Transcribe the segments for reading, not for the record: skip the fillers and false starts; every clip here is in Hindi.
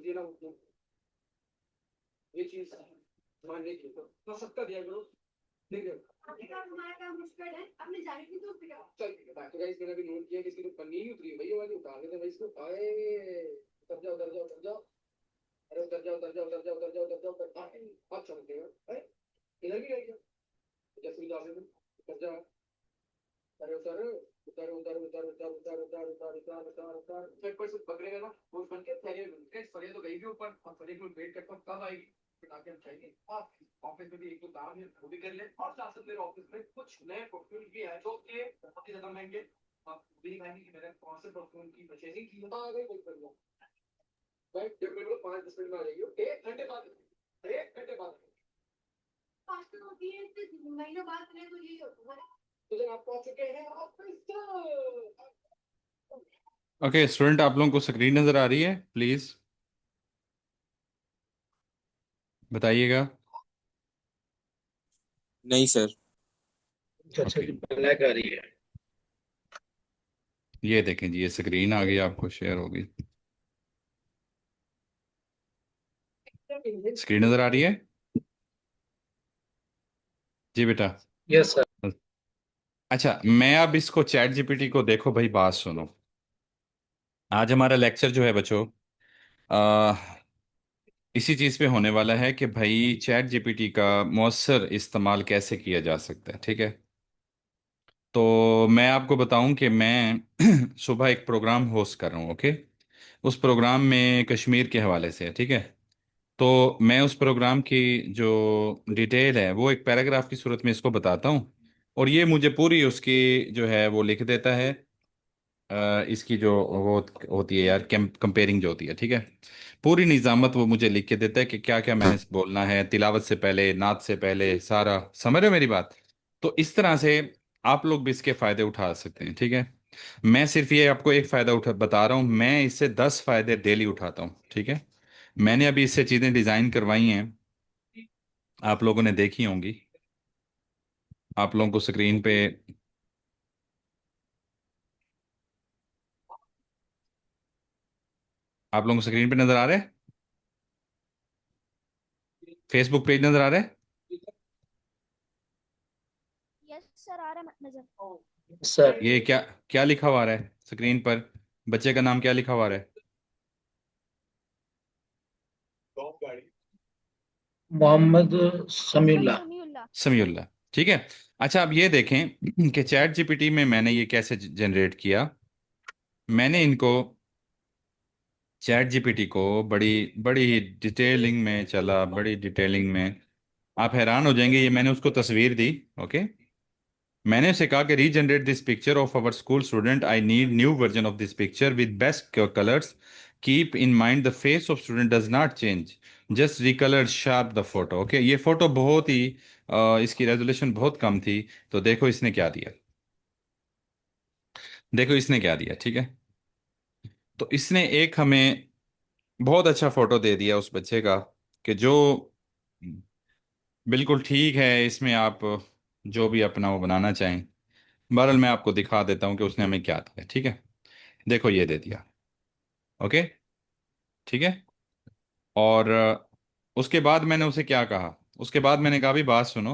होती है ना, ये चीज मानने की तो सबका दिया करो। ठीक है, हमारा काम मुश्किल है, अपने जाने की तो फिर चल ठीक है। बाकी गाइस मैंने भी नोट किया कि इसकी तो पन्नी ही उतरी है भाई, ये वाली उतार लेते भाई इसको। आए, उतर जाओ उतर जाओ उतर जाओ, अरे उतर जाओ उतर जाओ उतर जाओ उतर जाओ उतर जाओ उतर जाओ। अब चलते हैं। अरे इधर भी रह गया, जैसे भी जाने में उतर जाओ। अरे उतर उतर उतर उतर उतर उतर उतर उतर उतर उतर उतर फिर पर सिर्फ पकड़ेगा ना वो बन के फरिया मिलते हैं। फरिया तो गई भी ऊपर, और फरिया को वेट करता हूँ कब आएगी, फिर आके हम चाहिए। ऑफिस में भी एक दो काम है वो भी कर ले, और साथ साथ मेरे ऑफिस में कुछ नए परफ्यूम भी है जो कि बहुत ही ज्यादा महंगे। आप भी दिखाएंगे कि मैंने कौन से परफ्यूम की परचेजिंग की है। आ गई कोई कर लो भाई, जब मेरे को 5-10 मिनट में आ जाएगी, 1 घंटे बाद, 1 घंटे बाद। पाँच तो होती है, महीने बाद नहीं तो यही होता है। तो जब आप पहुंच चुके हैं ऑफिस। ओके स्टूडेंट, आप लोगों को स्क्रीन नज़र आ रही है? प्लीज़ बताइएगा। नहीं सर। अच्छा ओके, जी, ब्लैक आ रही है। ये देखें जी, ये स्क्रीन आ गई, आपको शेयर होगी। स्क्रीन नज़र आ रही है जी बेटा? Yes sir. अच्छा, मैं अब इसको चैट जीपीटी को, देखो भाई बात सुनो। आज हमारा लेक्चर जो है बच्चों, आ, इसी चीज़ पे होने वाला है कि भाई चैट जीपीटी का मौसर इस्तेमाल कैसे किया जा सकता है। ठीक है, तो मैं आपको बताऊं कि मैं सुबह एक प्रोग्राम होस्ट कर रहा हूँ। ओके, उस प्रोग्राम में कश्मीर के हवाले से है। ठीक है, तो मैं उस प्रोग्राम की जो डिटेल है वो एक पैराग्राफ की सूरत में इसको बताता हूँ, और ये मुझे पूरी उसकी जो है वो लिख देता है। इसकी जो वो होती है यार, कंपेयरिंग जो होती है, ठीक है, पूरी निज़ामत वो मुझे लिख के देता है कि क्या क्या मैंने बोलना है, तिलावत से पहले, नात से पहले, सारा। समझ रहे हो मेरी बात? तो इस तरह से आप लोग भी इसके फ़ायदे उठा सकते हैं। ठीक है, मैं सिर्फ ये आपको एक फ़ायदा उठा बता रहा हूँ, मैं इससे 10 फ़ायदे डेली उठाता हूँ। ठीक है, मैंने अभी इससे चीज़ें डिज़ाइन करवाई हैं, आप लोगों ने देखी होंगी। आप लोगों को स्क्रीन पे, आप लोगों को स्क्रीन पे नज़र आ रहा है? फेसबुक पेज नज़र आ रहा है? यस सर, आ रहा है नजर। सर ये क्या क्या लिखा हुआ आ रहा है स्क्रीन पर? बच्चे का नाम क्या लिखा हुआ आ रहा है? मोहम्मद मोहम्मद समीउल्लाह। समीउल्लाह। समीउल्लाह। ठीक है, अच्छा अब ये देखें कि चैट जीपीटी में मैंने ये कैसे जनरेट किया। मैंने इनको, चैट जीपीटी को बड़ी बड़ी डिटेलिंग में चला, बड़ी डिटेलिंग में, आप हैरान हो जाएंगे। ये मैंने उसको तस्वीर दी। ओके, मैंने उसे कहा कि regenerate this picture of our school student, I need new version of this picture with best colours, keep in mind the face of student does not change, just recolour sharp the photo. Okay, ये फोटो बहुत ही इसकी रेजोल्यूशन बहुत कम थी। तो देखो इसने क्या दिया, देखो इसने क्या दिया। ठीक है, तो इसने एक हमें बहुत अच्छा फोटो दे दिया उस बच्चे का, कि जो बिल्कुल ठीक है। इसमें आप जो भी अपना वो बनाना चाहें, बहरहाल मैं आपको दिखा देता हूँ कि उसने हमें क्या दिया। ठीक है, देखो ये दे दिया। ओके, ठीक है, और उसके बाद मैंने उसे क्या कहा, उसके बाद मैंने कहा भी बात सुनो,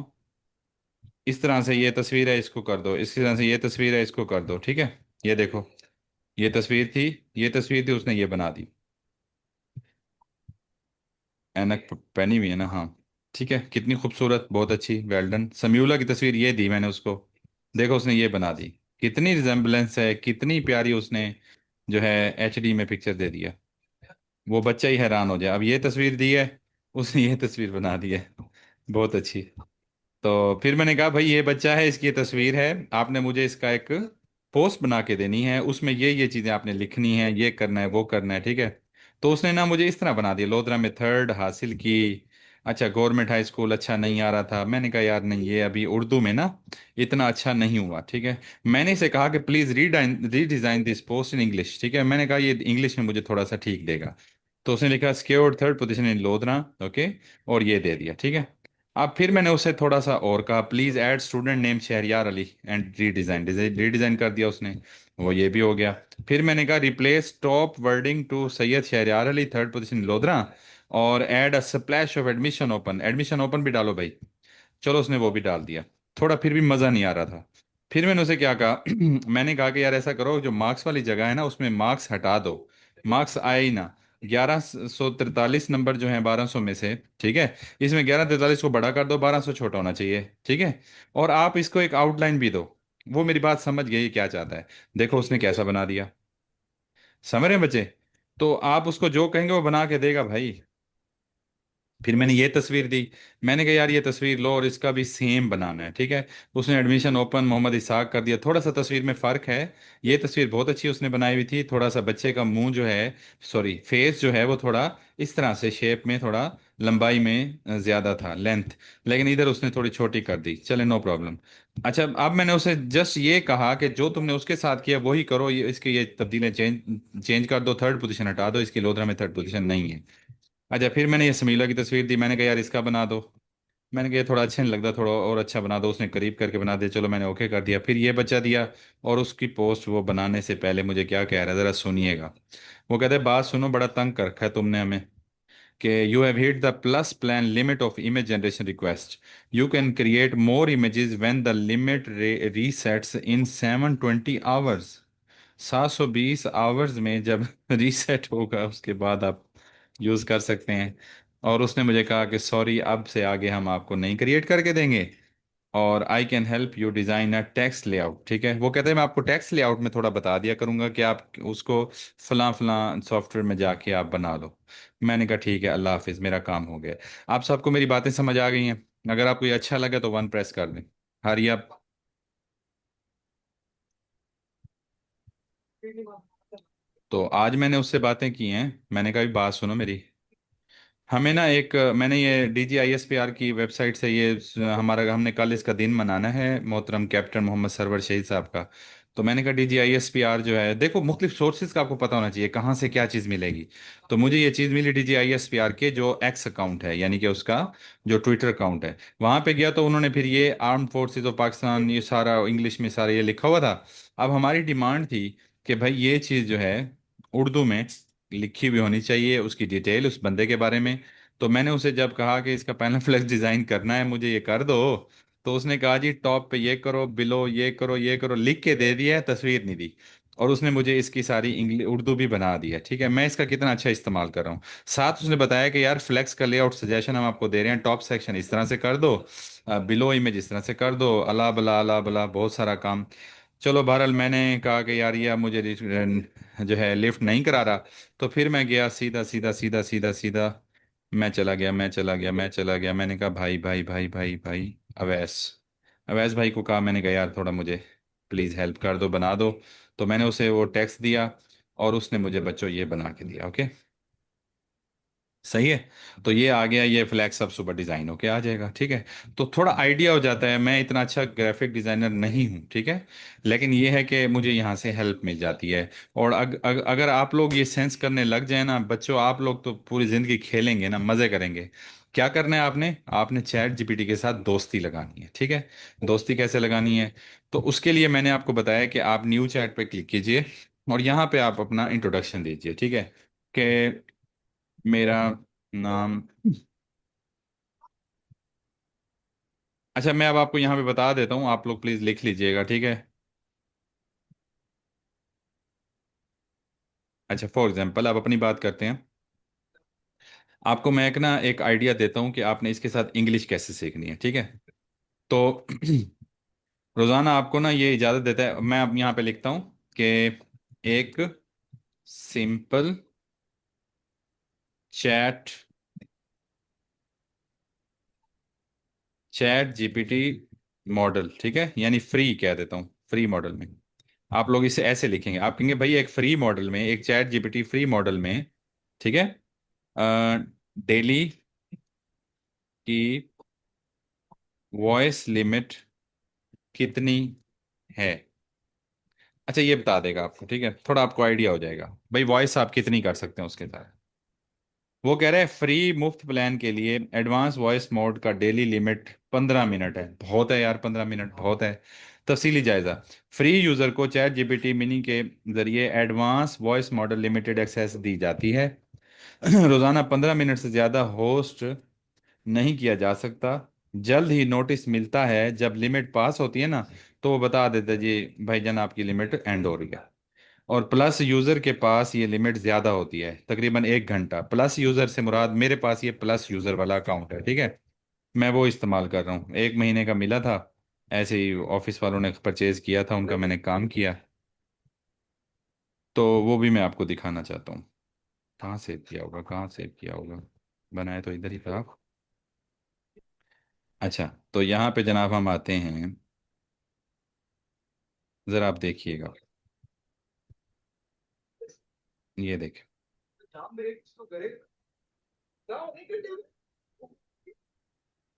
इस तरह से ये तस्वीर है इसको कर दो, इस तरह से ये तस्वीर है इसको कर दो। ठीक है, ये देखो, ये तस्वीर थी, ये तस्वीर थी, उसने ये बना दी। ऐनक पहनी हुई है ना? हाँ, ठीक है, कितनी खूबसूरत, बहुत अच्छी, वेल डन। समीउला की तस्वीर ये दी मैंने उसको, देखो उसने ये बना दी। कितनी रिजेम्बलेंस है, कितनी प्यारी उसने जो है एचडी में पिक्चर दे दिया। वो बच्चा ही हैरान हो जाए। अब ये तस्वीर दी है, उसने ये तस्वीर बना दी है, बहुत अच्छी। तो फिर मैंने कहा भाई ये बच्चा है, इसकी ये तस्वीर है, आपने मुझे इसका एक पोस्ट बना के देनी है, उसमें ये चीज़ें आपने लिखनी है, ये करना है, वो करना है। ठीक है, तो उसने ना मुझे इस तरह बना दिया, लोधरा में 3rd हासिल की। अच्छा, गवर्नमेंट हाई स्कूल अच्छा नहीं आ रहा था। मैंने कहा यार नहीं, ये अभी उर्दू में ना इतना अच्छा नहीं हुआ। ठीक है, मैंने इसे कहा कि please redesign this post in English. ठीक है, मैंने कहा ये इंग्लिश में मुझे थोड़ा सा ठीक देगा। तो उसने लिखा secured 3rd position in Lodhra. Okay, और ये दे दिया। ठीक है, अब फिर मैंने उसे थोड़ा सा और कहा, please add student name Shahriyar Ali and redesign, redesign कर दिया उसने, वो ये भी हो गया। फिर मैंने कहा replace top wording to Syed Shahryar Ali third position Lodhra, और add a splash of admission open, admission open भी डालो भाई। चलो उसने वो भी डाल दिया। थोड़ा फिर भी मज़ा नहीं आ रहा था। फिर मैंने उसे क्या कहा मैंने कहा कि यार ऐसा करो, जो मार्क्स वाली जगह है ना उसमें मार्क्स हटा दो, मार्क्स आए ही ना। 1143 नंबर जो है 1200 में से, ठीक है, इसमें 1143 को बड़ा कर दो, 1200 छोटा होना चाहिए, ठीक है। और आप इसको एक आउटलाइन भी दो। वो मेरी बात समझ गई क्या चाहता है। देखो उसने कैसा बना दिया, समझ रहे हैं बच्चे? तो आप उसको जो कहेंगे वो बना के देगा भाई। फिर मैंने ये तस्वीर दी, मैंने कहा यार ये तस्वीर लो और इसका भी सेम बनाना है, ठीक है। उसने एडमिशन ओपन मोहम्मद इसाक कर दिया। थोड़ा सा तस्वीर में फ़र्क है, ये तस्वीर बहुत अच्छी उसने बनाई हुई थी। थोड़ा सा बच्चे का मुंह जो है, सॉरी फेस जो है, वो थोड़ा इस तरह से शेप में, थोड़ा लंबाई में ज़्यादा था लेंथ, लेकिन इधर उसने थोड़ी छोटी कर दी, चले नो प्रॉब्लम। अच्छा अब मैंने उसे जस्ट ये कहा कि जो तुमने उसके साथ किया वही करो, ये इसके ये तब्दीलें चेंज चेंज कर दो, थर्ड पोजीशन हटा दो, इसकी लोधरा में थर्ड पोजीशन नहीं है। अच्छा फिर मैंने ये समीला की तस्वीर दी, मैंने कहा यार इसका बना दो। मैंने कहा ये थोड़ा अच्छा नहीं लगता, थोड़ा और अच्छा बना दो। उसने करीब करके बना दिया, चलो मैंने ओके कर दिया। फिर ये बच्चा दिया, और उसकी पोस्ट वो बनाने से पहले मुझे क्या कह रहा है ज़रा सुनिएगा। वो कहते हैं बात सुनो, बड़ा तंग कर रखा है तुमने हमें, कि you have hit the plus plan limit of image generation request, you can create more images when the limit resets in 720 hours. 720 hours में जब रीसेट होगा उसके बाद आप यूज़ कर सकते हैं। और उसने मुझे कहा कि सॉरी, अब से आगे हम आपको नहीं क्रिएट करके देंगे, और I can help you design a text layout, ठीक है। वो कहते हैं मैं आपको टेक्स्ट लेआउट में थोड़ा बता दिया करूंगा कि आप उसको फलां फलां सॉफ्टवेयर में जाके आप बना लो। मैंने कहा ठीक है, अल्लाह हाफिज़, मेरा काम हो गया। आप सबको मेरी बातें समझ आ गई हैं? अगर आपको ये अच्छा लगे तो वन प्रेस कर दें। हरी आप। तो आज मैंने उससे बातें की हैं, मैंने कहा भी बात सुनो मेरी। हमें ना एक मैंने ये DGISPR की वेबसाइट से ये हमारा हमने कल इसका दिन मनाना है मोहतरम कैप्टन मोहम्मद सरवर शहीद साहब का। तो मैंने कहा DGISPR जो है, देखो मुख्तलिफ सोर्सेज का आपको पता होना चाहिए कहाँ से क्या चीज़ मिलेगी। तो मुझे ये चीज़ मिली DGISPR के जो एक्स अकाउंट है, यानी कि उसका जो ट्विटर अकाउंट है, वहाँ पे गया तो उन्होंने फिर ये आर्म फोर्सेज ऑफ पाकिस्तान, ये सारा इंग्लिश में सारा ये लिखा हुआ था। अब हमारी डिमांड थी कि भाई ये चीज़ जो है उर्दू में लिखी हुई होनी चाहिए, उसकी डिटेल उस बंदे के बारे में। तो मैंने उसे जब कहा कि इसका पैनल फ्लेक्स डिज़ाइन करना है, मुझे ये कर दो, तो उसने कहा जी टॉप पे ये करो, बिलो ये करो, ये करो, लिख के दे दिया है, तस्वीर नहीं दी। और उसने मुझे इसकी सारी इंग्लिश उर्दू भी बना दी है, ठीक है। मैं इसका कितना अच्छा इस्तेमाल कर रहा हूँ। साथ उसने बताया कि यार फ्लेक्स का लेआउट सजेशन हम आपको दे रहे हैं, टॉप सेक्शन इस तरह से कर दो, बिलो इमेज इस तरह से कर दो, अला बला बहुत सारा काम। चलो बहरहाल मैंने कहा कि यार ये अब मुझे जो है लिफ्ट नहीं करा रहा। तो फिर मैं गया सीधा सीधा सीधा सीधा सीधा, मैं चला गया। मैंने कहा भाई भाई भाई भाई भाई, अवैस, अवैस भाई को कहा, मैंने कहा यार थोड़ा मुझे प्लीज़ हेल्प कर दो, बना दो। तो मैंने उसे वो टेक्स्ट दिया, और उसने मुझे बच्चों ये बना के दिया, ओके सही है। तो ये आ गया, ये फ्लैक्स अब सुपर डिज़ाइन होके आ जाएगा, ठीक है। तो थोड़ा आइडिया हो जाता है, मैं इतना अच्छा ग्राफिक डिज़ाइनर नहीं हूँ, ठीक है, लेकिन ये है कि मुझे यहाँ से हेल्प मिल जाती है। और अगर आप लोग ये सेंस करने लग जाए ना बच्चों, आप लोग तो पूरी ज़िंदगी खेलेंगे ना, मज़े करेंगे। क्या करना है आपने, आपने ChatGPT के साथ दोस्ती लगानी है, ठीक है। दोस्ती कैसे लगानी है? तो उसके लिए मैंने आपको बताया कि आप न्यू चैट पे क्लिक कीजिए, और यहाँ पे आप अपना इंट्रोडक्शन दीजिए, ठीक है, कि मेरा नाम, अच्छा मैं अब आपको यहाँ पे बता देता हूँ, आप लोग प्लीज़ लिख लीजिएगा, ठीक है। अच्छा फॉर एग्जांपल अब अपनी बात करते हैं। आपको मैं एक आइडिया देता हूँ कि आपने इसके साथ इंग्लिश कैसे सीखनी है, ठीक है। तो रोज़ाना आपको ना ये इजाज़त देता है, मैं अब यहाँ पे लिखता हूँ कि एक सिंपल चैट ChatGPT मॉडल, ठीक है, यानी फ्री कह देता हूँ, फ्री मॉडल में आप लोग इसे ऐसे लिखेंगे, आप कहेंगे भाई एक फ्री मॉडल में, एक ChatGPT फ्री मॉडल में, ठीक है, डेली की वॉइस लिमिट कितनी है। अच्छा ये बता देगा आपको, ठीक है, थोड़ा आपको आइडिया हो जाएगा भाई वॉइस आप कितनी कर सकते हैं उसके साथ। वो कह रहा है फ्री मुफ्त प्लान के लिए एडवांस वॉइस मोड का डेली लिमिट 15 मिनट है। बहुत है यार, 15 मिनट बहुत है। तफसीली जायजा। फ्री यूजर को चैट जीपीटी मिनी के जरिए advance voice model limited access दी जाती है। रोजाना 15 मिनट से ज्यादा होस्ट नहीं किया जा सकता। जल्द ही नोटिस मिलता है जब लिमिट पास होती है ना, तो वो बता देता है जी भाईजान आपकी लिमिट एंड हो रही है। और प्लस यूजर के पास ये लिमिट ज्यादा होती है, तकरीबन 1 घंटा। प्लस यूजर से मुराद, मेरे पास ये प्लस यूजर वाला अकाउंट है, ठीक है। मैं वो इस्तेमाल कर रहा हूँ, 1 महीने का मिला था। ऐसे ही ऑफिस वालों ने परचेज किया था, उनका मैंने काम किया। तो वो भी मैं आपको दिखाना चाहता हूँ। कहाँ सेव किया होगा, कहाँ सेव किया होगा। बनाया तो इधर ही था। अच्छा, तो यहाँ पे जनाब हम आते हैं। ज़रा आप देखिएगा, ये देखें। जाम ब्रेक तो करे ना, नहीं करते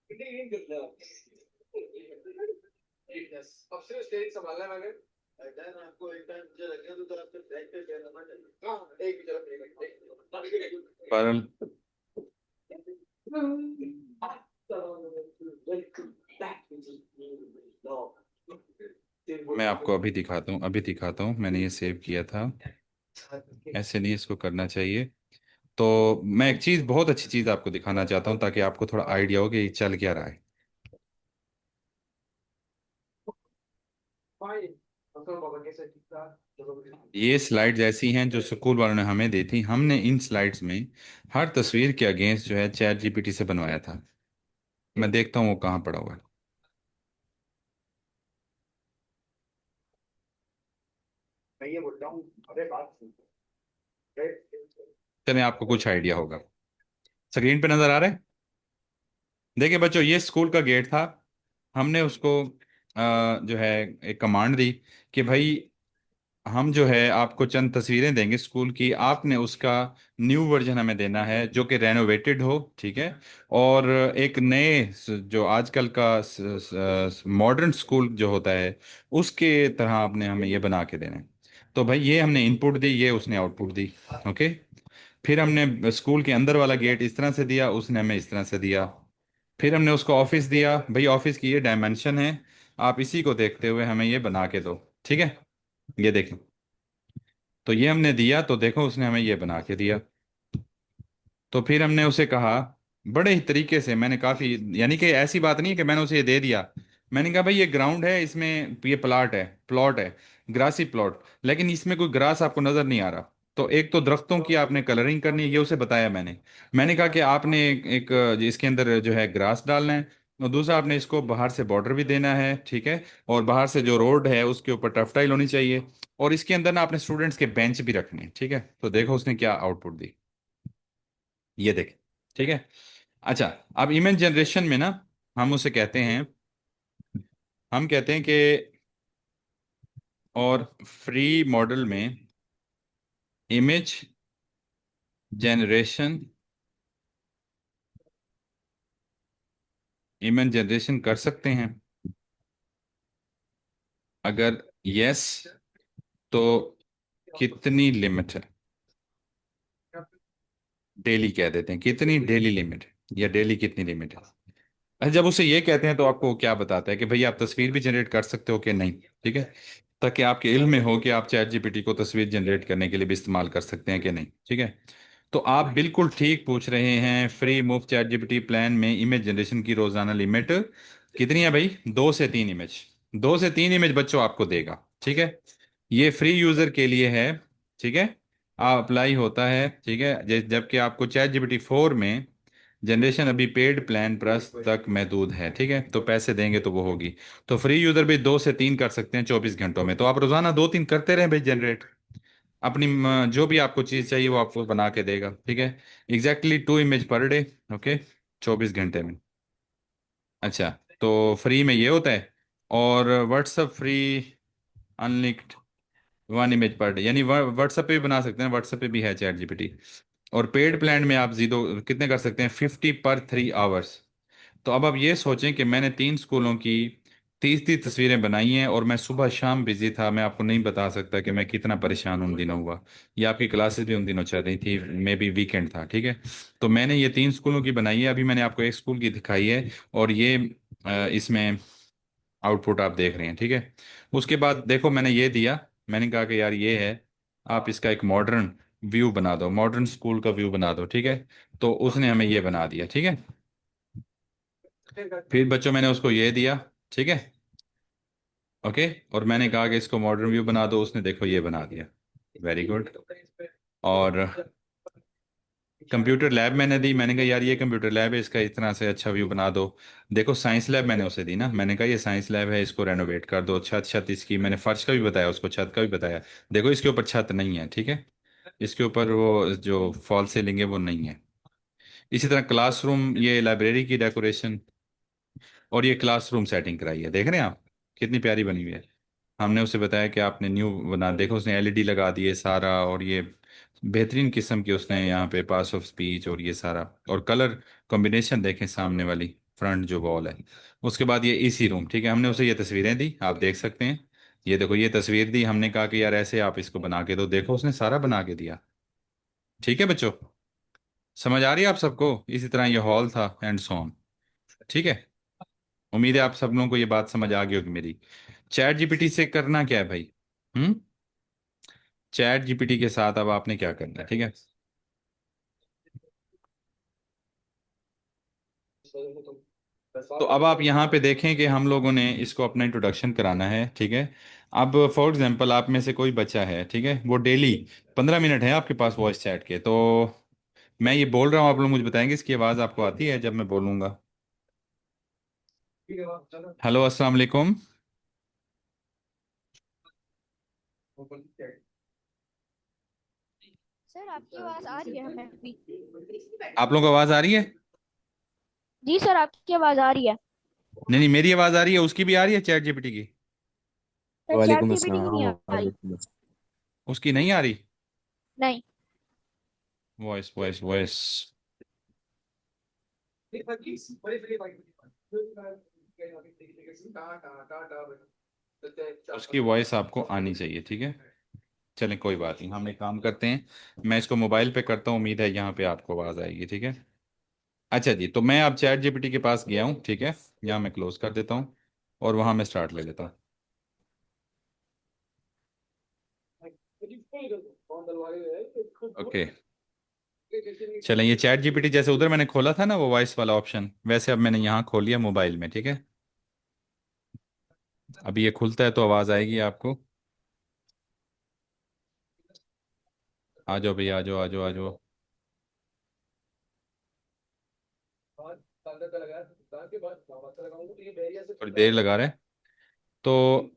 नहीं करते यस। अब सिर्फ स्टेज संभालना है मैंने। टाइम आपको एक टाइम मुझे लगे तो आपको ब्रेक पे कहना पड़ेगा। हाँ, एक भी तरफ पर मैं आपको अभी दिखाता हूँ, अभी दिखाता हूँ, मैंने ये सेव किया था। ऐसे नहीं इसको करना चाहिए। तो मैं एक चीज़, बहुत अच्छी चीज़ आपको दिखाना चाहता हूँ ताकि आपको थोड़ा आइडिया हो कि ये चल क्या रहा है। ये स्लाइड्स ऐसी हैं जो स्कूल वालों ने हमें दी थी। हमने इन स्लाइड्स में हर तस्वीर के अगेंस्ट जो है चैट जीपीटी से बनवाया था। मैं देखता हूँ वो कहाँ पड़ा हुआ है। मैं ये बोल रहा हूँ, अरे बात सुन। चलिए, आपको कुछ आइडिया होगा। स्क्रीन पे नजर आ रहा है। देखिए बच्चों, ये स्कूल का गेट था। हमने उसको जो है एक कमांड दी कि भाई हम जो है आपको चंद तस्वीरें देंगे स्कूल की, आपने उसका न्यू वर्जन हमें देना है जो कि रेनोवेटेड हो, ठीक है। और एक नए जो आजकल का मॉडर्न स्कूल जो होता है उसके तरह आपने हमें ये बना के देना है। तो भाई ये हमने इनपुट दी, ये उसने आउटपुट दी। ओके। फिर हमने स्कूल के अंदर वाला गेट इस तरह से दिया, उसने हमें इस तरह से दिया। फिर हमने उसको ऑफिस दिया, भाई ऑफिस की ये डायमेंशन है, आप इसी को देखते हुए हमें ये बना के दो, ठीक है। ये देखें, तो ये हमने दिया, तो देखो उसने हमें ये बना के दिया। तो फिर हमने उसे कहा, बड़े ही तरीके से मैंने काफ़ी, यानी कि ऐसी बात नहीं है कि मैंने उसे ये दे दिया। मैंने कहा भाई ये ग्राउंड है, इसमें ये प्लॉट है, ग्रासी प्लॉट, लेकिन इसमें कोई ग्रास आपको नज़र नहीं आ रहा। तो एक तो दरख्तों की आपने कलरिंग करनी है, ये उसे बताया मैंने। मैंने कहा कि आपने इसके अंदर जो है ग्रास डालना है। और दूसरा, आपने इसको बाहर से बॉर्डर भी देना है, ठीक है। और बाहर से जो रोड है उसके ऊपर टफटाइल होनी चाहिए। और इसके अंदर ना आपने स्टूडेंट्स के बेंच भी रखने हैं, ठीक है। तो देखो उसने क्या आउटपुट दी, ये देखें, ठीक है। अच्छा, अब इमेज जनरेशन में ना हम उसे कहते हैं, हम कहते हैं कि, और फ्री मॉडल में इमेज जनरेशन, इमेज जनरेशन कर सकते हैं। अगर यस, तो कितनी लिमिट है। डेली कह देते हैं, कितनी डेली लिमिट है, या डेली कितनी लिमिट है। अच्छा, जब उसे ये कहते हैं तो आपको क्या बताता है कि भाई आप तस्वीर भी जनरेट कर सकते हो कि नहीं, ठीक है। ताकि आपके इल्म में हो कि आप चैट जीपीटी को तस्वीर जनरेट करने के लिए भी इस्तेमाल कर सकते हैं कि नहीं, ठीक है। तो आप बिल्कुल ठीक पूछ रहे हैं। फ्री मुफ्त चैट जीपीटी प्लान में इमेज जनरेशन की रोजाना लिमिट कितनी है भाई? 2 से 3 इमेज। 2 से 3 इमेज बच्चों आपको देगा, ठीक है। ये फ्री यूजर के लिए है, ठीक है। आप अप्लाई होता है, ठीक है। जबकि आपको चैट जीपीटी 4 में जनरेशन अभी पेड प्लान प्लस तक महदूद है, ठीक है। तो पैसे देंगे तो वो होगी। तो फ्री यूजर भी 2 से 3 कर सकते हैं 24 घंटों में। तो आप रोजाना 2-3 करते रहें भाई जनरेट। अपनी जो भी आपको चीज़ चाहिए वो आपको बना के देगा, ठीक है। Exactly 2 image per day, okay, 24 घंटे में। अच्छा, तो फ्री में ये होता है। और WhatsApp free unlimited 1 image per day, यानी व्हाट्सएप पे भी बना सकते हैं, व्हाट्सएप पे भी है चैट जीपीटी। और पेड प्लान में आप जीरो कितने कर सकते हैं? 50 पर 3 आवर्स। तो अब आप ये सोचें कि मैंने 3 स्कूलों की 30 30 तस्वीरें बनाई हैं, और मैं सुबह शाम बिजी था। मैं आपको नहीं बता सकता कि मैं कितना परेशान उन दिनों हुआ। ये आपकी क्लासेस भी उन दिनों चल रही थी, मे बी वीकेंड था, ठीक है। तो मैंने ये 3 स्कूलों की बनाई है। अभी मैंने आपको एक स्कूल की दिखाई है, और ये इसमें आउटपुट आप देख रहे हैं, ठीक है। उसके बाद देखो मैंने ये दिया, मैंने कहा कि यार ये है, आप इसका एक मॉडर्न व्यू बना दो, मॉडर्न स्कूल का व्यू बना दो, ठीक है। तो उसने हमें ये बना दिया, ठीक है। फिर बच्चों मैंने उसको ये दिया, ठीक है, ओके। और मैंने कहा कि इसको मॉडर्न व्यू बना दो, उसने देखो ये बना दिया, वेरी गुड। और कंप्यूटर लैब मैंने दी, मैंने कहा यार ये कंप्यूटर लैब है, इसका इस तरह से अच्छा व्यू बना दो। देखो साइंस लैब मैंने उसे दी ना, मैंने कहा ये साइंस लैब है, इसको रेनोवेट कर दो, छत छत इसकी मैंने फर्श का भी बताया उसको, छत का भी बताया। देखो इसके ऊपर छत नहीं है, ठीक है, इसके ऊपर वो जो फॉल सीलिंग है वो नहीं है। इसी तरह क्लासरूम, ये लाइब्रेरी की डेकोरेशन, और ये क्लासरूम सेटिंग कराई है, देख रहे हैं आप कितनी प्यारी बनी हुई है। हमने उसे बताया कि आपने न्यू बना, देखो उसने एलईडी लगा दिए सारा, और ये बेहतरीन किस्म की उसने यहाँ पे पास ऑफ स्पीच और ये सारा, और कलर कॉम्बिनेशन देखें सामने वाली फ्रंट जो वॉल है। उसके बाद ये इसी रूम, ठीक है, हमने उसे ये तस्वीरें दी, आप देख सकते हैं। ये देखो ये तस्वीर दी, हमने कहा कि यार ऐसे आप इसको बना के दो, देखो उसने सारा बना के दिया। ठीक है बच्चों, समझ आ रही है आप सबको? इसी तरह ये हॉल था एंड सो ऑन, ठीक है। उम्मीद है आप सब लोगों को ये बात समझ आ गई होगी मेरी। चैट जीपीटी से करना क्या है भाई? हम्म। चैट जीपीटी के साथ अब आपने क्या करना है, ठीक है। तो अब आप यहाँ पे देखें कि हम लोगों ने इसको अपना इंट्रोडक्शन कराना है, ठीक है। अब फॉर एग्जांपल आप में से कोई बच्चा है, ठीक है, वो डेली 15 मिनट है आपके पास वॉइस चैट के, तो मैं ये बोल रहा हूँ, आप लोग मुझे बताएंगे इसकी आवाज़ आपको आती है जब मैं बोलूँगा? हेलो, अस्सलाम वालेकुम। सर आपकी आवाज आ रही है हमें अभी। आप लोगों को आवाज़ आ रही है? जी सर आपकी आवाज आ रही है। नहीं नहीं, मेरी आवाज़ आ रही है, उसकी भी आ रही है चैट जीपीटी की? सर चैट वालेकुम जीपीटी की अस्सलाम नहीं आ रही। वालेकुम अस्सलाम। उसकी नहीं आ रही? नहीं। Voice voice voice. उसकी वॉइस आपको आनी चाहिए, ठीक है। चलें कोई बात नहीं, हम एक काम करते हैं, मैं इसको मोबाइल पे करता हूँ, उम्मीद है यहाँ पे आपको आवाज़ आएगी, ठीक है। अच्छा जी, तो मैं अब चैट जीपीटी के पास गया हूँ, ठीक है। यहाँ मैं क्लोज कर देता हूँ, और वहाँ मैं स्टार्ट ले लेता हूँ। ओके, चलें, ये चैट जीपीटी जैसे उधर मैंने खोला था ना वो वॉइस वाला ऑप्शन, वैसे अब मैंने यहाँ खोल लिया मोबाइल में, ठीक है। अभी ये खुलता है तो आवाज़ आएगी आपको। आ जाओ भैया, आ जाओ आ जाओ आ जाओ। थोड़ी देर लगा रहे हैं। तो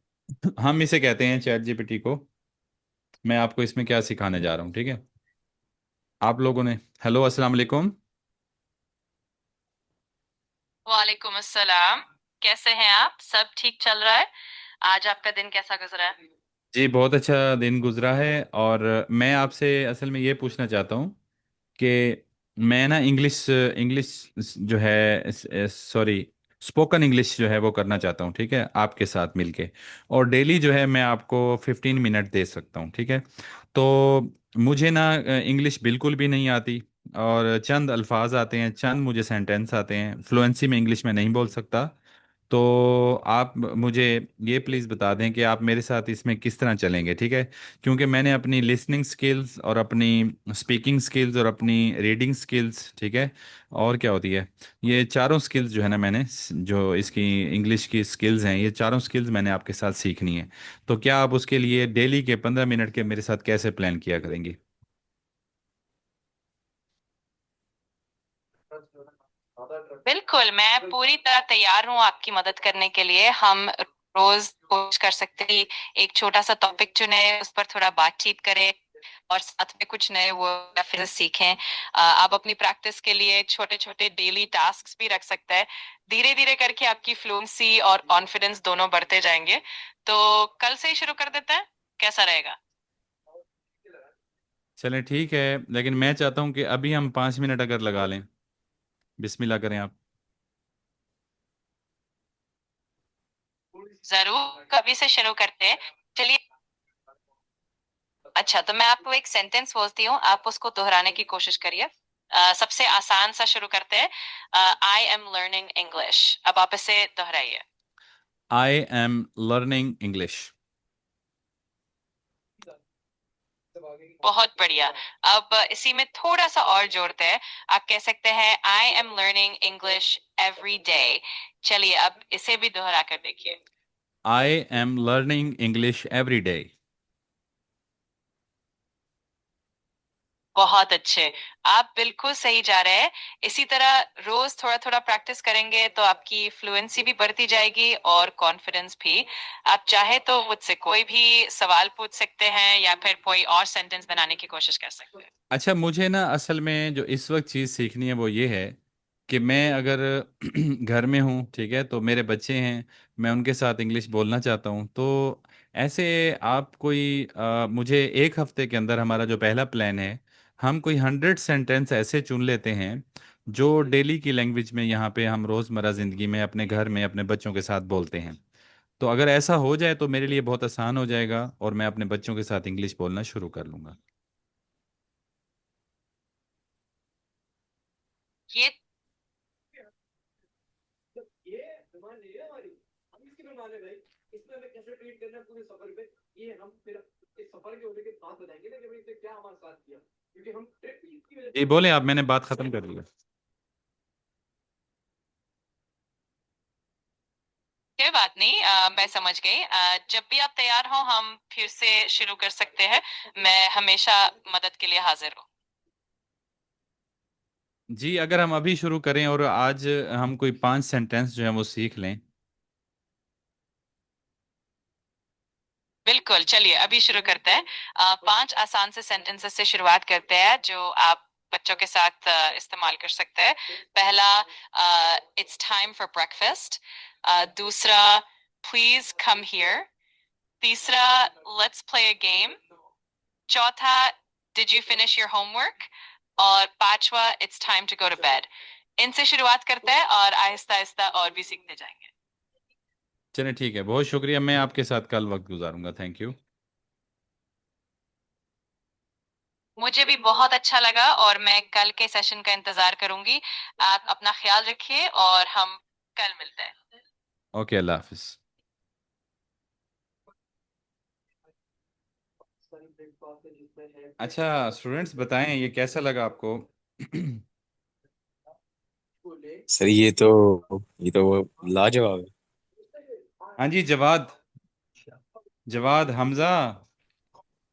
हम इसे कहते हैं चैट जीपीटी को। मैं आपको इसमें क्या सिखाने जा रहा हूँ, ठीक है। आप लोगों ने, हेलो अस्सलाम वालेकुम। वालेकुम अस्सलाम। कैसे हैं आप? सब ठीक चल रहा है? आज आपका दिन कैसा गुजरा है? जी बहुत अच्छा दिन गुजरा है, और मैं आपसे असल में ये पूछना चाहता हूँ कि मैं ना इंग्लिश इंग्लिश जो है, सॉरी, स्पोकन इंग्लिश जो है वो करना चाहता हूँ, ठीक है, आपके साथ मिलके। और डेली जो है मैं आपको 15 मिनट दे सकता हूँ, ठीक है। तो मुझे ना इंग्लिश बिल्कुल भी नहीं आती, और चंद अल्फाज आते हैं, चंद मुझे सेंटेंस आते हैं, फ्लुएंसी में इंग्लिश में नहीं बोल सकता। तो आप मुझे ये प्लीज़ बता दें कि आप मेरे साथ इसमें किस तरह चलेंगे, ठीक है। क्योंकि मैंने अपनी लिसनिंग स्किल्स और अपनी स्पीकिंग स्किल्स और अपनी रीडिंग स्किल्स, ठीक है, और क्या होती है, ये चारों स्किल्स जो है ना, मैंने जो इसकी इंग्लिश की स्किल्स हैं, ये चारों स्किल्स मैंने आपके साथ सीखनी है। तो क्या आप उसके लिए डेली के 15 मिनट के मेरे साथ कैसे प्लान किया करेंगी? बिल्कुल, मैं पूरी तरह तैयार हूँ आपकी मदद करने के लिए। हम रोज कोशिश कर सकते हैं कि एक छोटा सा टॉपिक चुने, उस पर थोड़ा बातचीत करें, और साथ में कुछ नए वर्ड फिर सीखें। आप अपनी प्रैक्टिस के लिए छोटे छोटे डेली टास्क भी रख सकते हैं। धीरे धीरे करके आपकी फ्लुएंसी और कॉन्फिडेंस दोनों बढ़ते जाएंगे। तो कल से ही शुरू कर देते हैं, कैसा रहेगा? चलें ठीक है, लेकिन मैं चाहता हूँ कि अभी हम 5 मिनट अगर लगा लें। बिस्मिल्लाह करें आप। जरूर, कभी से शुरू करते हैं। चलिए। अच्छा, तो मैं आपको एक सेंटेंस बोलती हूँ, आप उसको दोहराने की कोशिश करिए। सबसे आसान सा शुरू करते हैं। I am learning English. अब आप इसे दोहराइए। I am learning English. बहुत बढ़िया। अब इसी में थोड़ा सा और जोड़ते हैं। आप कह सकते हैं I am learning English every day. चलिए, अब इसे भी दोहरा कर देखिए। आई am learning English every day. बहुत अच्छे। आप बिल्कुल सही जा रहे हैं। इसी तरह रोज थोड़ा थोड़ा प्रैक्टिस करेंगे तो आपकी फ्लुएंसी भी बढ़ती जाएगी और कॉन्फिडेंस भी। आप चाहे तो मुझसे कोई भी सवाल पूछ सकते हैं या फिर कोई और सेंटेंस बनाने की कोशिश कर सकते हैं। अच्छा, मुझे ना असल में जो इस वक्त चीज़ सीखनी है वो ये है कि मैं अगर घर में हूँ, ठीक है, तो मेरे बच्चे हैं, मैं उनके साथ इंग्लिश बोलना चाहता हूँ। तो ऐसे आप कोई मुझे एक हफ्ते के अंदर हमारा जो पहला प्लान है, हम कोई 100 सेंटेंस ऐसे चुन लेते हैं जो डेली की लैंग्वेज में यहाँ पे हम रोज़मर्रा ज़िंदगी में अपने घर में अपने बच्चों के साथ बोलते हैं। तो अगर ऐसा हो जाए तो मेरे लिए बहुत आसान हो जाएगा और मैं अपने बच्चों के साथ इंग्लिश बोलना शुरू कर लूँगा। ये ये डिमांड नहीं है हमारी, हम इसकी डिमांड है भाई। इसमें हमें कैसे ट्रीट करना है पूरे सफर पे, ये हम फिर इस सफर के होने के बाद बताएंगे ना कि भाई इसने क्या हमारे साथ किया, क्योंकि हम ट्रिप इसकी वजह जी बोले आप, मैंने बात ख़त्म कर दी है। कोई बात नहीं, मैं समझ गई। जब भी आप तैयार हो हम फिर से शुरू कर सकते हैं। मैं हमेशा मदद के लिए हाजिर हूँ। जी, अगर हम अभी शुरू करें और आज हम कोई 5 सेंटेंस जो है वो सीख लें। बिल्कुल, चलिए अभी शुरू करते हैं। 5 आसान से सेंटेंसेस से शुरुआत करते हैं जो आप बच्चों के साथ इस्तेमाल कर सकते हैं। पहला, इट्स टाइम फॉर ब्रेकफास्ट। दूसरा, प्लीज कम हियर। तीसरा, लेट्स प्ले अ गेम। चौथा, did you finish your homework. और पांचवा, it's time to go to bed. इनसे शुरुआत करते हैं और आहिस्ता आहिस्ता और भी सीखते जाएंगे। चलिए ठीक है, बहुत शुक्रिया, मैं आपके साथ कल वक्त गुजारूंगा। Thank you. मुझे भी बहुत अच्छा लगा और मैं कल के सेशन का इंतजार करूंगी। आप अपना ख्याल रखिए और हम कल मिलते हैं। ओके, अल्लाह हाफिज। सारी ब्रेकफास्ट है जिसमें है अच्छा स्टूडेंट्स, बताएं ये कैसा लगा आपको? छोले। सर ये तो वो लाजवाब है। हाँ जी, जवाद, जवाद, हमजा,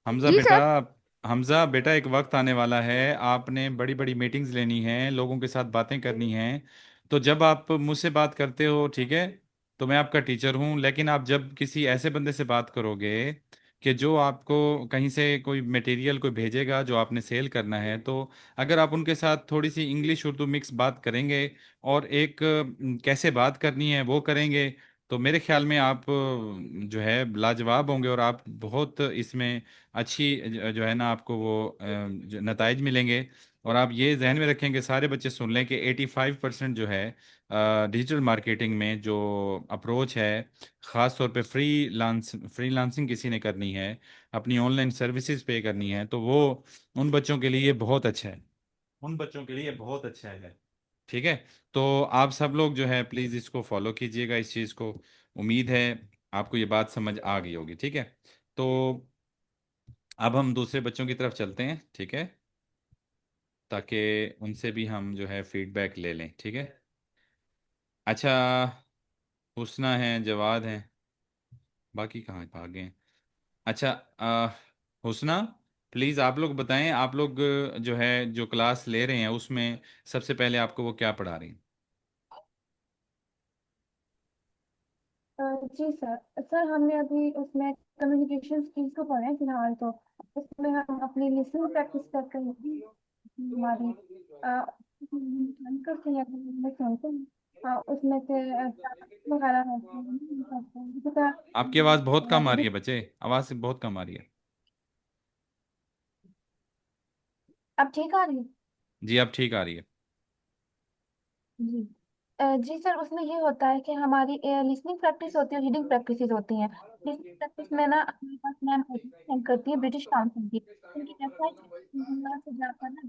हमजा जी बेटा, सर। हमजा बेटा, एक वक्त आने वाला है, आपने बड़ी बड़ी मीटिंग्स लेनी है, लोगों के साथ बातें करनी हैं। तो जब आप मुझसे बात करते हो, ठीक है, तो मैं आपका टीचर हूँ, लेकिन आप जब किसी ऐसे बंदे से बात करोगे कि जो आपको कहीं से कोई मटेरियल कोई भेजेगा जो आपने सेल करना है, तो अगर आप उनके साथ थोड़ी सी इंग्लिश उर्दू मिक्स बात करेंगे और एक कैसे बात करनी है वो करेंगे, तो मेरे ख्याल में आप जो है लाजवाब होंगे और आप बहुत इसमें अच्छी जो है ना आपको वो जो नताइज मिलेंगे। और आप ये जहन में रखेंगे, सारे बच्चे सुन लें कि 85% जो है डिजिटल मार्केटिंग में जो अप्रोच है, ख़ास तौर पे फ्रीलांसिंग किसी ने करनी है, अपनी ऑनलाइन सर्विसेज पे करनी है, तो वो उन बच्चों के लिए बहुत अच्छा है, उन बच्चों के लिए बहुत अच्छा है। ठीक है, तो आप सब लोग जो है प्लीज़ इसको फॉलो कीजिएगा, इस चीज़ को। उम्मीद है आपको ये बात समझ आ गई होगी। ठीक है, तो अब हम दूसरे बच्चों की तरफ चलते हैं, ठीक है, ताकि उनसे भी हम जो है फीडबैक ले लें। ठीक है, अच्छा, हुस्ना है, जवाद है, बाकी कहाँ भाग गए हैं? अच्छा, हुस्ना, प्लीज़ आप लोग बताएं, आप लोग जो है जो क्लास ले रहे हैं उसमें सबसे पहले आपको वो क्या पढ़ा रही हैं? जी सर। सर हमने अभी उसमें कम्युनिकेशन स्किल्स को पढ़ा है फिलहाल तो। उसमें हम अपनी लिसनिंग प्रैक्टिस करते हैं। हमारी करते हैं अपनी सुनते हैं। उसमें से वगैरह होते हैं करते हैं। आपकी आवाज़ बहुत कम आ रही है बच्चे, आवाज़ से बहुत कम आ रही है। अब ठीक आ रही है? जी अब ठीक आ रही है। जी। जी सर, उसमें ये होता है कि हमारी लिसनिंग प्रैक्टिस होती है और रीडिंग प्रैक्टिसेस होती हैं। लिसनिंग प्रैक्टिस में ना अपने पास मैम सेंड करती है ब्रिटिश काउंसिल की, उनकी वेबसाइट वहाँ से जाकर ना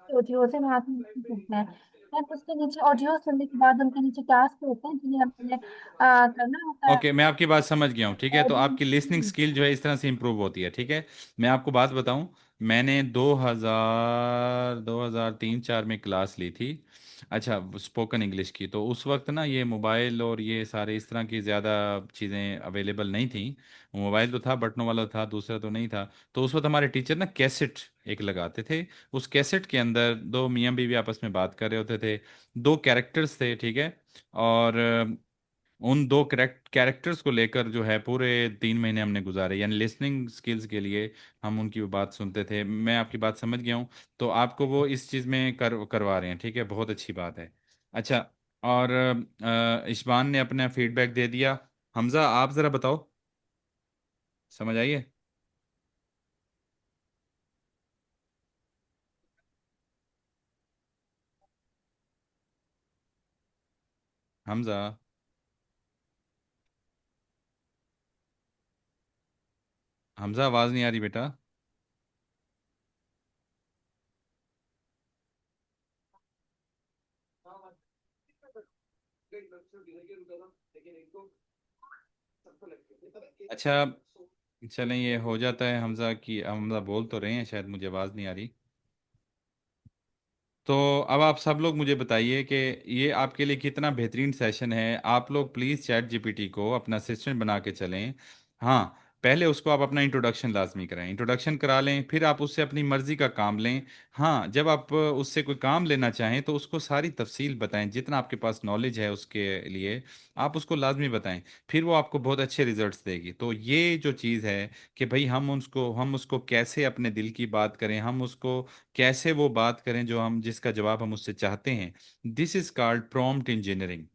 ऑडियो से वहाँ से listen करते हैं। मैम उसके नीचे ऑडियो सुनने के बाद उनके नीचे टास्क होते हैं जिन्हें हमने करना होता है। ओके, मैं आपकी बात समझ गया हूँ। ठीक है, तो आपकी लिसनिंग जी स्किल जो है इस तरह से इम्प्रूव होती है। ठीक है, मैं आपको बात बताऊँ, मैंने 2003-4 में क्लास ली थी। अच्छा, स्पोकन इंग्लिश की। तो उस वक्त ना ये मोबाइल और ये सारे इस तरह की ज़्यादा चीज़ें अवेलेबल नहीं थी। मोबाइल तो था, बटनों वाला था, दूसरा तो नहीं था। तो उस वक्त हमारे टीचर ना कैसेट एक लगाते थे। उस कैसेट के अंदर दो मियाँ बीवी आपस में बात कर रहे होते थे, दो कैरेक्टर्स थे। ठीक है, और उन दो कैरेक्टर्स को लेकर जो है पूरे 3 महीने हमने गुजारे, यानी लिसनिंग स्किल्स के लिए हम उनकी वो बात सुनते थे। मैं आपकी बात समझ गया हूँ। तो आपको वो इस चीज़ में करवा रहे हैं। ठीक है, बहुत अच्छी बात है। अच्छा, और इशबान ने अपना फीडबैक दे दिया। हमजा, आप ज़रा बताओ, समझ आइए? हमजा, हमजा, आवाज़ नहीं आ रही बेटा। अच्छा, चलें, ये हो जाता है हमजा की। हमजा बोल तो रहे हैं, शायद मुझे आवाज़ नहीं आ रही। तो अब आप सब लोग मुझे बताइए कि ये आपके लिए कितना बेहतरीन सेशन है। आप लोग प्लीज़ चैट जीपीटी को अपना असिस्टेंट बना के चलें। हाँ, पहले उसको आप अपना इंट्रोडक्शन लाजमी कराएं, इंट्रोडक्शन करा लें, फिर आप उससे अपनी मर्ज़ी का काम लें। हाँ, जब आप उससे कोई काम लेना चाहें तो उसको सारी तफसील बताएं, जितना आपके पास नॉलेज है उसके लिए आप उसको लाजमी बताएं। फिर वो आपको बहुत अच्छे रिजल्ट्स देगी। तो ये जो चीज़ है कि भाई हम उसको कैसे अपने दिल की बात करें, हम उसको कैसे वो बात करें जो हम जिसका जवाब हम उससे चाहते हैं, this is called prompt engineering.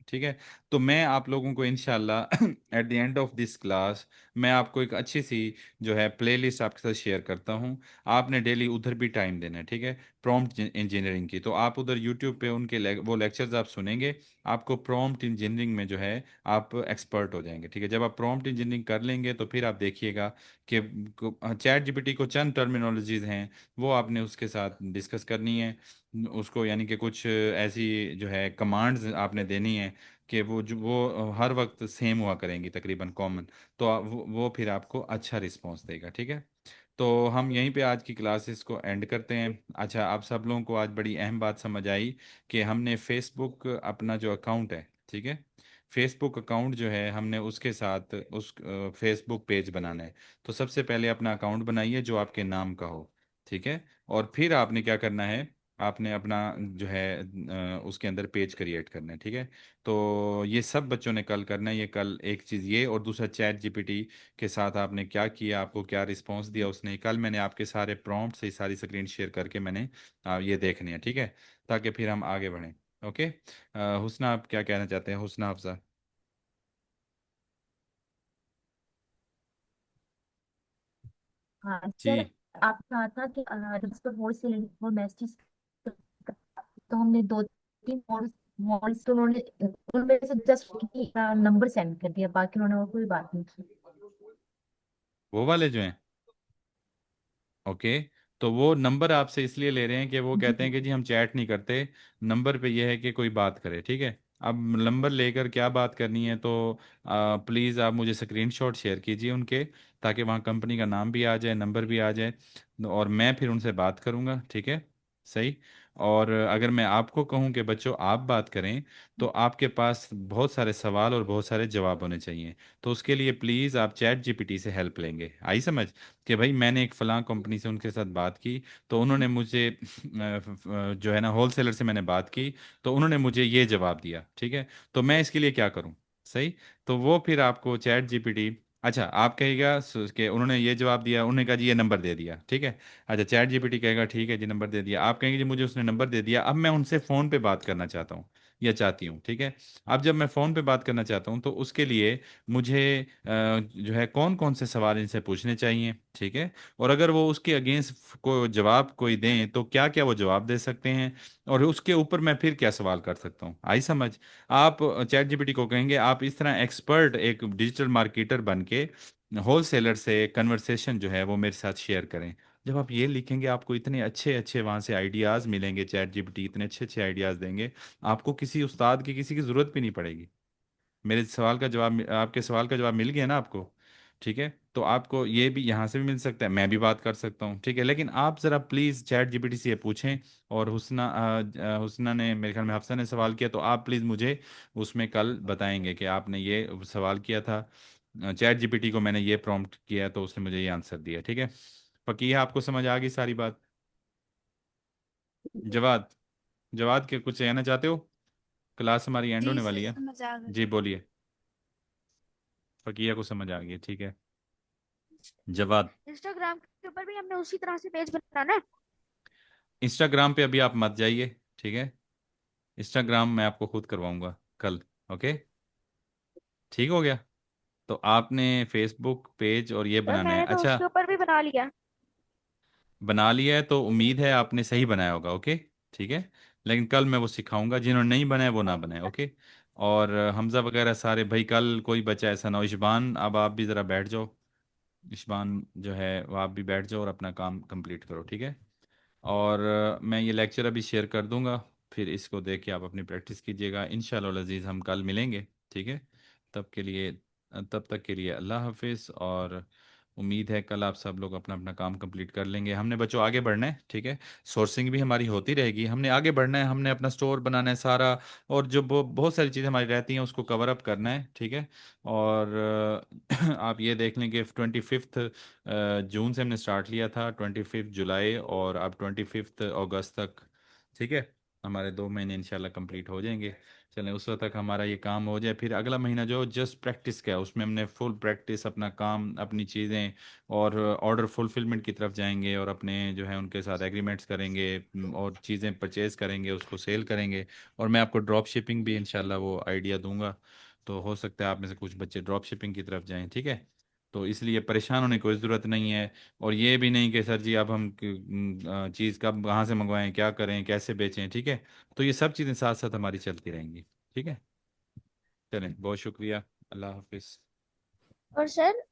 ठीक है, तो मैं आप लोगों को इंशाल्लाह at the end of this class मैं आपको एक अच्छी सी जो है प्लेलिस्ट आपके साथ शेयर करता हूँ। आपने डेली उधर भी टाइम देना है। ठीक है, प्रॉम्प्ट इंजीनियरिंग की, तो आप उधर यूट्यूब पे उनके वो लेक्चर्स आप सुनेंगे। आपको प्रॉम्प्ट इंजीनियरिंग में जो है आप एक्सपर्ट हो जाएंगे। ठीक है, जब आप प्रॉम्प्ट इंजीनियरिंग कर लेंगे तो फिर आप देखिएगा कि चैट जीपीटी को चंद टर्मिनोलॉजीज हैं वो आपने उसके साथ डिस्कस करनी है। उसको यानी कि कुछ ऐसी जो है कमांड्स आपने देनी है कि वो हर वक्त सेम हुआ करेंगी, तकरीबन कॉमन। तो वो फिर आपको अच्छा रिस्पॉन्स देगा। ठीक है, तो हम यहीं पे आज की क्लासेस को एंड करते हैं। अच्छा, आप सब लोगों को आज बड़ी अहम बात समझ आई कि हमने फेसबुक अपना जो अकाउंट है, ठीक है, फेसबुक अकाउंट जो है हमने उसके साथ उस फेसबुक पेज बनाना है। तो सबसे पहले अपना अकाउंट बनाइए जो आपके नाम का हो। ठीक है, और फिर आपने क्या करना है, आपने अपना जो है उसके अंदर पेज क्रिएट करना है। ठीक है, तो ये सब बच्चों ने कल करना है। ये कल एक चीज़ ये, और दूसरा चैट जीपीटी के साथ आपने क्या किया, आपको क्या रिस्पांस दिया उसने। कल मैंने आपके सारे प्रॉम्प्ट से सारी स्क्रीन शेयर करके मैंने ये देखने हैं। ठीक है, ताकि फिर हम आगे बढ़ें। ओके, हुस्ना, आप क्या कहना चाहते हैं? हुस्ना अफजा। हाँ सर, जी, आप कहा था कि जब उस पर वॉइस वो मैसेज, तो हमने दो तीन वॉइस तो उन्होंने उनमें से जस्ट नंबर सेंड कर दिया, बाकी उन्होंने और कोई बात नहीं की। वो वाले जो हैं। ओके, तो वो नंबर आपसे इसलिए ले रहे हैं कि वो कहते हैं जी कि जी हम चैट नहीं करते, नंबर पे ये है कि कोई बात करे। ठीक है, अब नंबर लेकर क्या बात करनी है, तो प्लीज़ आप मुझे स्क्रीनशॉट शेयर कीजिए उनके, ताकि वहाँ कंपनी का नाम भी आ जाए, नंबर भी आ जाए, और मैं फिर उनसे बात करूँगा। ठीक है, सही। और अगर मैं आपको कहूँ कि बच्चों आप बात करें, तो आपके पास बहुत सारे सवाल और बहुत सारे जवाब होने चाहिए। तो उसके लिए प्लीज़ आप चैट जीपीटी से हेल्प लेंगे। आई समझ कि भाई मैंने एक फ़लाँ कंपनी से उनके साथ बात की, तो उन्होंने मुझे जो है ना होलसेलर से मैंने बात की, तो उन्होंने मुझे ये जवाब दिया। ठीक है, तो मैं इसके लिए क्या करूं? सही। तो वो फिर आपको चैट जीपीटी, अच्छा आप कहेगा कि उन्होंने ये जवाब दिया, उन्होंने कहा जी ये नंबर दे दिया। ठीक है, अच्छा चैट जीपीटी कहेगा ठीक है जी नंबर दे दिया। आप कहेंगे जी मुझे उसने नंबर दे दिया, अब मैं उनसे फ़ोन पे बात करना चाहता हूँ। या चाहती हूँ, ठीक है। अब जब मैं फ़ोन पे बात करना चाहता हूँ तो उसके लिए मुझे जो है कौन कौन से सवाल इनसे पूछने चाहिए, ठीक है। और अगर वो उसके अगेंस्ट को जवाब कोई दें तो क्या क्या वो जवाब दे सकते हैं, और उसके ऊपर मैं फिर क्या सवाल कर सकता हूँ, आई समझ। आप चैट जीपीटी को कहेंगे आप इस तरह एक्सपर्ट एक डिजिटल मार्केटर बन के होलसेलर से कन्वर्सेशन जो है वो मेरे साथ शेयर करें। जब आप ये लिखेंगे आपको इतने अच्छे अच्छे वहाँ से आइडियाज़ मिलेंगे, चैट जीपीटी इतने अच्छे अच्छे आइडियाज़ देंगे, आपको किसी उस्ताद की किसी की ज़रूरत भी नहीं पड़ेगी। मेरे सवाल का जवाब, आपके सवाल का जवाब मिल गया ना आपको, ठीक है। तो आपको ये भी यहाँ से भी मिल सकता है, मैं भी बात कर सकता हूँ, ठीक है। लेकिन आप ज़रा प्लीज़ चैट जीपीटी से ये पूछें, और हुस्ना ने, मेरे ख्याल में हफ्सा ने सवाल किया, तो आप प्लीज़ मुझे उसमें कल बताएंगे कि आपने ये सवाल किया था, चैट जीपीटी को मैंने ये प्रॉम्प्ट किया तो उसने मुझे ये आंसर दिया, ठीक है। पक्की है, आपको समझ आ गई सारी बात। जवाद, जवाद के कुछ कहना चाहते हो? क्लास हमारी एंड होने वाली है। समझ आ गई। जी बोलिए। फकीया को समझ आ गई, ठीक है। जवाद, इंस्टाग्राम के ऊपर भी हमने उसी तरह से पेज बनाना है। इंस्टाग्राम पे अभी आप मत जाइए, ठीक है। इंस्टाग्राम मैं आपको खुद करवाऊंगा कल, ओके, ठीक हो गया। तो आपने फेसबुक पेज और ये सर बनाना है, मैंने तो अच्छा। उसके ऊपर भी बना लिया। बना लिया है तो उम्मीद है आपने सही बनाया होगा, ओके, ठीक है। लेकिन कल मैं वो सिखाऊंगा, जिन्होंने नहीं बनाया वो ना बनाए, ओके। और हमजा वगैरह सारे भाई, कल कोई बच्चा ऐसा ना हो। इशबान, अब आप भी ज़रा बैठ जाओ। इशबान जो है वो आप भी बैठ जाओ और अपना काम कंप्लीट करो, ठीक है। और मैं ये लेक्चर अभी शेयर कर दूंगा, फिर इसको देख के आप अपनी प्रैक्टिस कीजिएगा। इंशाल्लाह अज़ीज़ हम कल मिलेंगे, ठीक है। तब के लिए, तब तक के लिए अल्लाह हाफिज़। और उम्मीद है कल आप सब लोग अपना अपना काम कंप्लीट कर लेंगे। हमने बच्चों आगे बढ़ना है, ठीक है। सोर्सिंग भी हमारी होती रहेगी, हमने आगे बढ़ना है, हमने अपना स्टोर बनाना है सारा, और जो बहुत सारी चीज़ें हमारी रहती हैं उसको कवर अप करना है, ठीक है। और आप ये देख लें कि 25 जून से हमने स्टार्ट लिया था, 25 जुलाई, और अब 25 अगस्त तक, ठीक है। हमारे 2 महीने इंशाल्लाह कंप्लीट हो जाएंगे। चलें उस वक्त तक हमारा ये काम हो जाए, फिर अगला महीना जो जस्ट प्रैक्टिस का है उसमें हमने फुल प्रैक्टिस, अपना काम, अपनी चीज़ें, और ऑर्डर फुलफिलमेंट की तरफ जाएंगे, और अपने जो है उनके साथ एग्रीमेंट्स करेंगे, और चीज़ें परचेज़ करेंगे, उसको सेल करेंगे। और मैं आपको ड्रॉप शिपिंग भी इंशाल्लाह वो आइडिया दूंगा, तो हो सकता है आप में से कुछ बच्चे ड्रॉप शिपिंग की तरफ जाएं, ठीक है। तो इसलिए परेशान होने की कोई ज़रूरत नहीं है। और ये भी नहीं कि सर जी अब हम चीज़ कब कहाँ से मंगवाएं, क्या करें, कैसे बेचें, ठीक है। तो ये सब चीज़ें साथ साथ हमारी चलती रहेंगी, ठीक है। चलें, बहुत शुक्रिया। अल्लाह हाफिज़। और सर,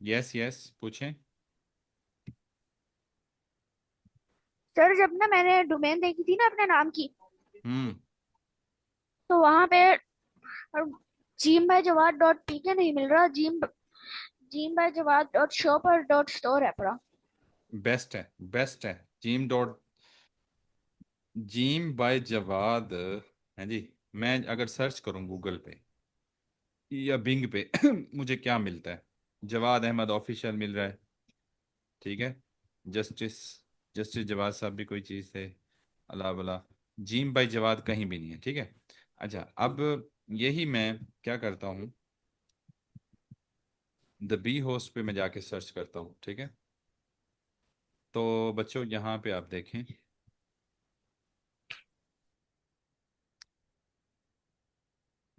यस यस, पूछें। सर जब ना मैंने डोमेन देखी थी ना अपने नाम की, हम्म। तो वहां पे Jeem by Jawad dot PK नहीं मिल रहा, Jeem by Jawad dot shop और डॉट स्टोर है पड़ा। बेस्ट है, बेस्ट है। जीम बाय जवाद है जी। मैं अगर सर्च करूं गूगल पे या बिंग पे मुझे क्या मिलता है? जवाद अहमद ऑफिशियल मिल रहा है, ठीक है। जस्टिस, जस्टिस जवाद साहब भी कोई चीज़ थे, अला बला। जीम बाय जवाद कहीं भी नहीं है, ठीक है। अच्छा, अब यही मैं क्या करता हूँ, द बी होस्ट पे मैं जाके सर्च करता हूँ, ठीक है। तो बच्चों यहाँ पे आप देखें,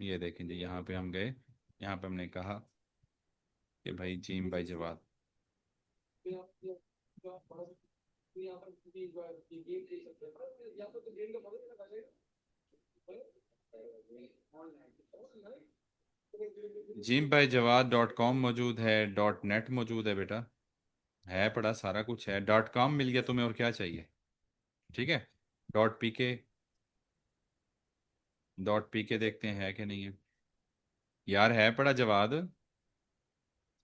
ये देखें जी, यहाँ पे हम गए, यहाँ पे हमने कहा कि भाई Jeem by Jawad, Jeem by Jawad .com मौजूद है, .net मौजूद है बेटा, है पड़ा, सारा कुछ है। .com मिल गया तुम्हें, और क्या चाहिए, ठीक है। .pk, .pk देखते हैं है कि नहीं है। यार है पड़ा जवाद,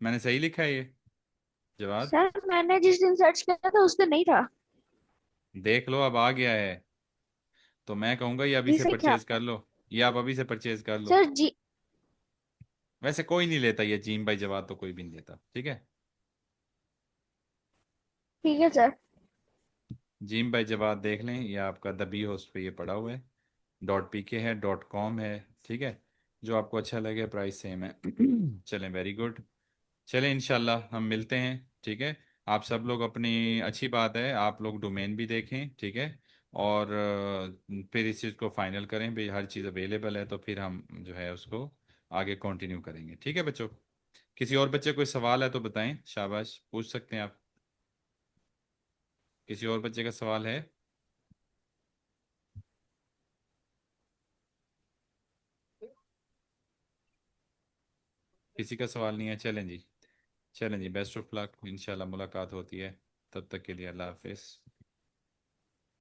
मैंने सही लिखा है ये जवाद। सर मैंने जिस दिन सर्च किया था उस दिन नहीं था। देख लो अब आ गया है, तो मैं कहूँगा ये अभी जी से सर क्या? परचेज कर लो, ये आप अभी से परचेज कर लो। सर जी, वैसे कोई नहीं लेता ये जीम बाय जवाद, तो कोई भी नहीं लेता, ठीक है। ठीक है सर। जिम बाय जवाद देख लें, ये आपका द बी होस्ट पे ये पड़ा हुआ है। .pk है, .com है, ठीक है। जो आपको अच्छा लगे, प्राइस सेम है। चलें, वेरी गुड। चलें इंशाल्लाह हम मिलते हैं, ठीक है। आप सब लोग अपनी, अच्छी बात है आप लोग डोमेन भी देखें, ठीक है। और फिर इस चीज़ को फाइनल करें भाई, हर चीज़ अवेलेबल है तो फिर हम जो है उसको आगे कंटिन्यू करेंगे। ठीक है बच्चों, किसी और बच्चे कोई सवाल है तो बताएं, शाबाश पूछ सकते हैं आप। किसी और बच्चे का सवाल है? किसी का सवाल नहीं है? चलें जी, चलें जी, बेस्ट ऑफ लक, इंशाल्लाह मुलाकात होती है। तब तक के लिए अल्लाह हाफिज़।